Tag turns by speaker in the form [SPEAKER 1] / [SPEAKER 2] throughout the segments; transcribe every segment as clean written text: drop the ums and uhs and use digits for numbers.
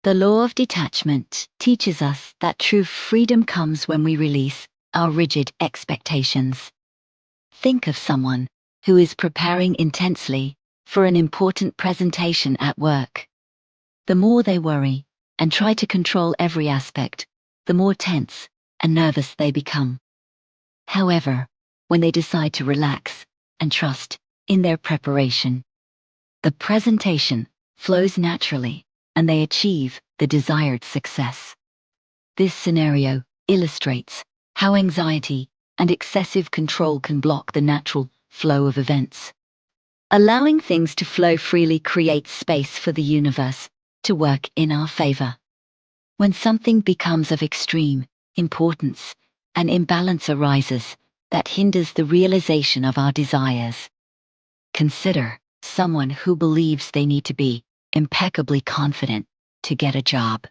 [SPEAKER 1] The law of detachment teaches us that true freedom comes when we release our rigid expectations. Think of someone who is preparing intensely for an important presentation at work. The more they worry and try to control every aspect, the more tense and nervous they become. However, when they decide to relax and trust in their preparation, the presentation flows naturally and they achieve the desired success. This scenario illustrates how anxiety and excessive control can block the natural flow of events. Allowing things to flow freely creates space for the universe to work in our favor. When something becomes of extreme importance, an imbalance arises that hinders the realization of our desires. Consider someone who believes they need to be impeccably confident to get a job.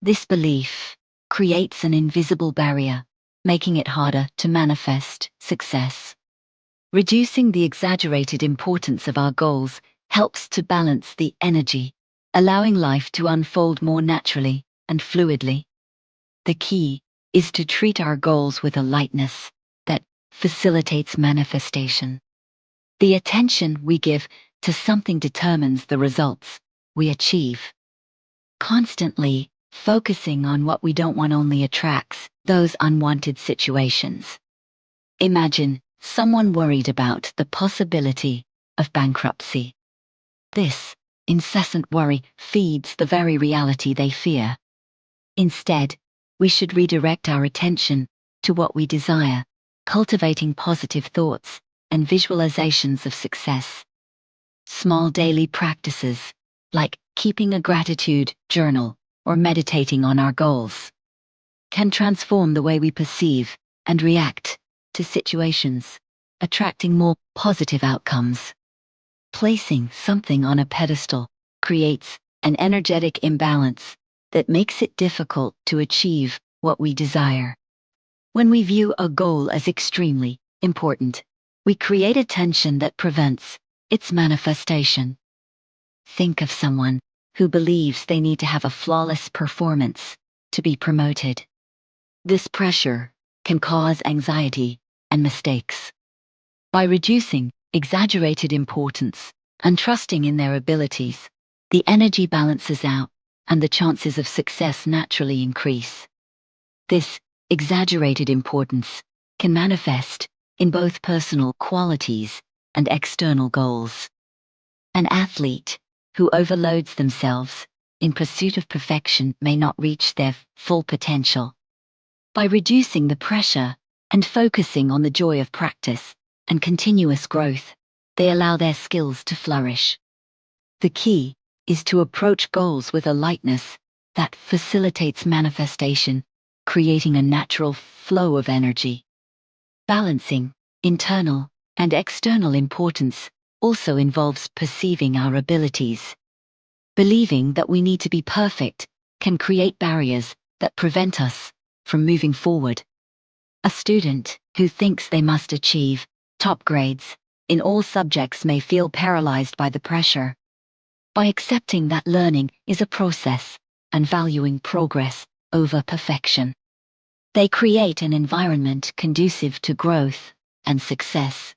[SPEAKER 1] This belief creates an invisible barrier, making it harder to manifest success. Reducing the exaggerated importance of our goals helps to balance the energy, allowing life to unfold more naturally and fluidly. The key is to treat our goals with a lightness that facilitates manifestation. The attention we give to something determines the results we achieve. Constantly focusing on what we don't want only attracts those unwanted situations. Imagine someone worried about the possibility of bankruptcy. This incessant worry feeds the very reality they fear. Instead, we should redirect our attention to what we desire, cultivating positive thoughts and visualizations of success. Small daily practices, like keeping a gratitude journal or meditating on our goals, can transform the way we perceive and react to situations, attracting more positive outcomes. Placing something on a pedestal creates an energetic imbalance that makes it difficult to achieve what we desire. When we view a goal as extremely important, we create a tension that prevents its manifestation. Think of someone who believes they need to have a flawless performance to be promoted. This pressure can cause anxiety and mistakes. By reducing exaggerated importance and trusting in their abilities, the energy balances out and the chances of success naturally increase. This exaggerated importance can manifest in both personal qualities and external goals. An athlete who overloads themselves in pursuit of perfection may not reach their full potential. By reducing the pressure and focusing on the joy of practice and continuous growth, they allow their skills to flourish. The key is to approach goals with a lightness that facilitates manifestation, creating a natural flow of energy. Balancing internal and external importance also involves perceiving our abilities. Believing that we need to be perfect can create barriers that prevent us from moving forward. A student who thinks they must achieve top grades in all subjects may feel paralyzed by the pressure. By accepting that learning is a process and valuing progress over perfection, they create an environment conducive to growth and success.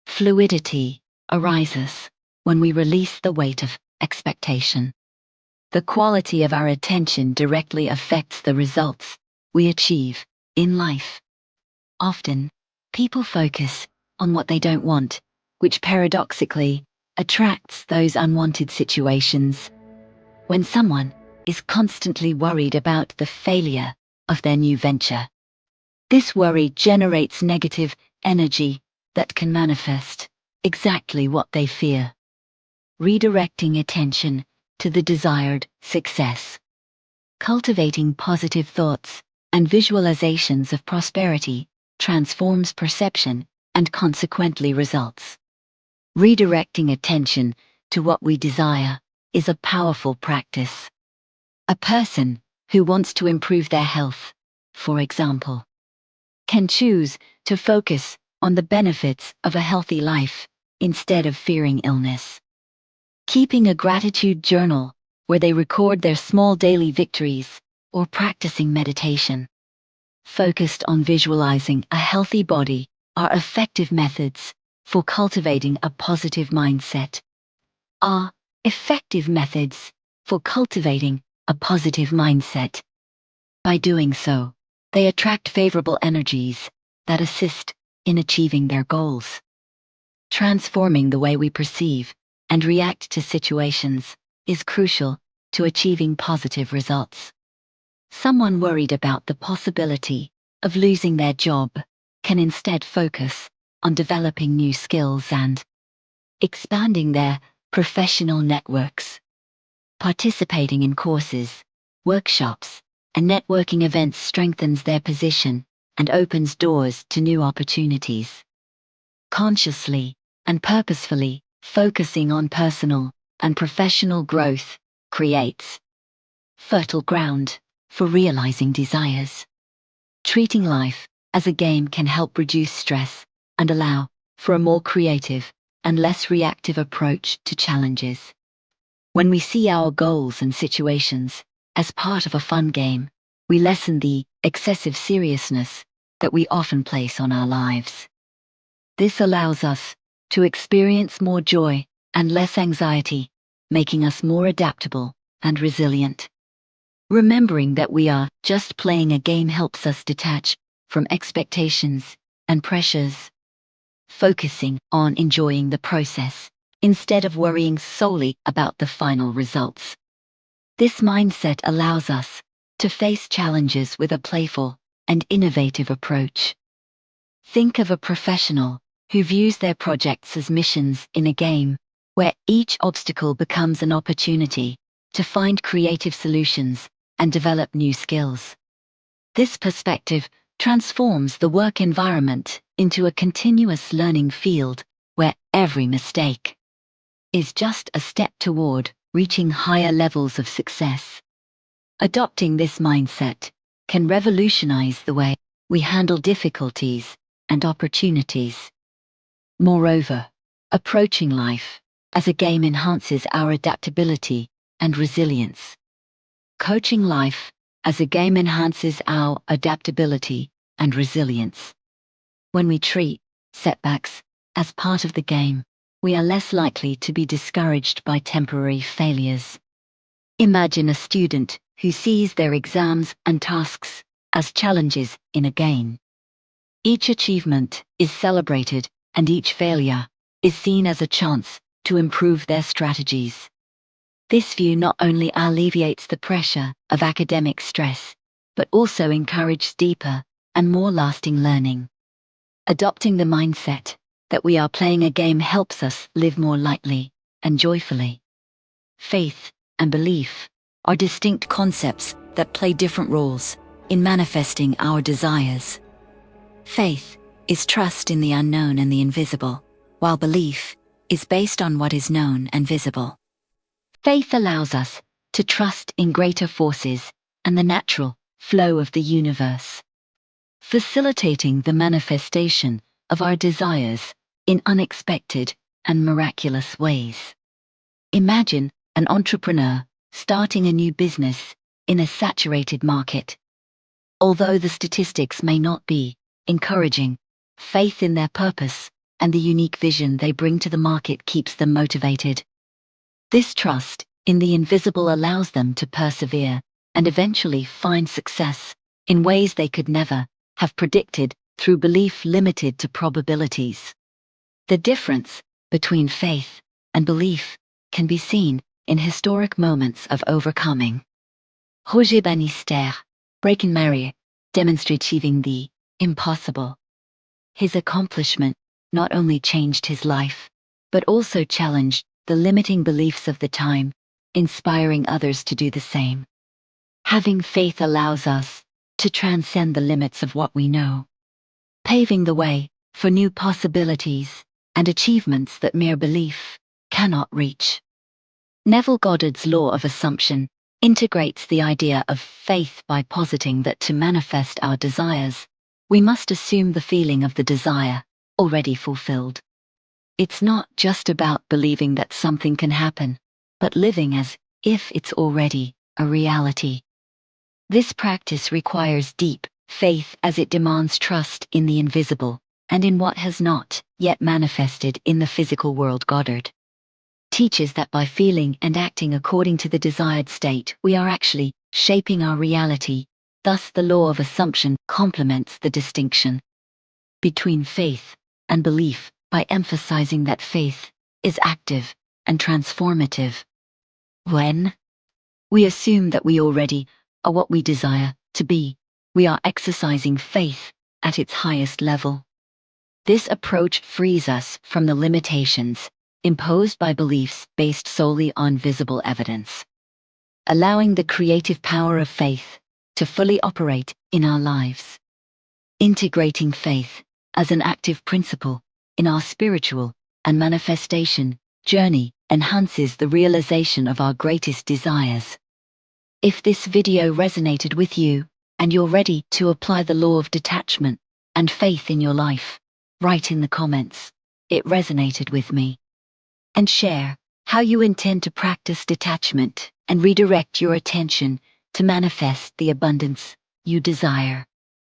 [SPEAKER 1] Fluidity arises when we release the weight of expectation. The quality of our attention directly affects the results we achieve in life. Often, people focus on what they don't want, which paradoxically attracts those unwanted situations. When someone is constantly worried about the failure of their new venture, this worry generates negative energy that can manifest exactly what they fear. Redirecting attention to the desired success, cultivating positive thoughts and visualizations of prosperity transforms perception and consequently results. Redirecting attention to what we desire is a powerful practice. A person who wants to improve their health, for example, can choose to focus on the benefits of a healthy life instead of fearing illness. Keeping a gratitude journal where they record their small daily victories or practicing meditation. Focused on visualizing a healthy body are effective methods for cultivating a positive mindset. Are effective methods for cultivating a positive mindset. By doing so, they attract favorable energies that assist in achieving their goals. Transforming the way we perceive and react to situations is crucial to achieving positive results. Someone worried about the possibility of losing their job can instead focus on developing new skills and expanding their professional networks. Participating in courses, workshops, and networking events strengthens their position and opens doors to new opportunities. Consciously and purposefully focusing on personal and professional growth creates fertile ground for realizing desires. Treating life as a game can help reduce stress and allow for a more creative and less reactive approach to challenges. When we see our goals and situations as part of a fun game, we lessen the excessive seriousness that we often place on our lives. This allows us to experience more joy and less anxiety, making us more adaptable and resilient. Remembering that we are just playing a game helps us detach from expectations and pressures, focusing on enjoying the process instead of worrying solely about the final results. This mindset allows us to face challenges with a playful and innovative approach. Think of a professional who views their projects as missions in a game, where each obstacle becomes an opportunity to find creative solutions and develop new skills. This perspective transforms the work environment into a continuous learning field where every mistake is just a step toward reaching higher levels of success. Adopting this mindset can revolutionize the way we handle difficulties and opportunities. Moreover, approaching life as a game enhances our adaptability and resilience. Coaching life as a game enhances our adaptability and resilience. When we treat setbacks as part of the game, we are less likely to be discouraged by temporary failures. Imagine a student who sees their exams and tasks as challenges in a game. Each achievement is celebrated, and each failure is seen as a chance to improve their strategies. This view not only alleviates the pressure of academic stress, but also encourages deeper and more lasting learning. Adopting the mindset that we are playing a game helps us live more lightly and joyfully. Faith and belief are distinct concepts that play different roles in manifesting our desires. Faith is trust in the unknown and the invisible, while belief is based on what is known and visible. Faith allows us to trust in greater forces and the natural flow of the universe, facilitating the manifestation of our desires in unexpected and miraculous ways. Imagine an entrepreneur starting a new business in a saturated market. Although the statistics may not be encouraging, faith in their purpose and the unique vision they bring to the market keeps them motivated. This trust in the invisible allows them to persevere and eventually find success in ways they could never have predicted through belief limited to probabilities. The difference between faith and belief can be seen in historic moments of overcoming. Roger Bannister, breaking barrier, demonstrated achieving the impossible. His accomplishment not only changed his life, but also challenged the limiting beliefs of the time, inspiring others to do the same. Having faith allows us to transcend the limits of what we know, paving the way for new possibilities and achievements that mere belief cannot reach. Neville Goddard's law of assumption integrates the idea of faith by positing that to manifest our desires, we must assume the feeling of the desire already fulfilled. It's not just about believing that something can happen, but living as if it's already a reality. This practice requires deep faith as it demands trust in the invisible and in what has not yet manifested in the physical world. Goddard teaches that by feeling and acting according to the desired state, we are actually shaping our reality. Thus, the law of assumption complements the distinction between faith and belief by emphasizing that faith is active and transformative. When we assume that we already are what we desire to be, we are exercising faith at its highest level. This approach frees us from the limitations imposed by beliefs based solely on visible evidence, allowing the creative power of faith to fully operate in our lives. Integrating faith as an active principle in our spiritual and manifestation journey enhances the realization of our greatest desires. If this video resonated with you and you're ready to apply the law of detachment and faith in your life, write in the comments, "It resonated with me," and share how you intend to practice detachment and redirect your attention to manifest the abundance you desire.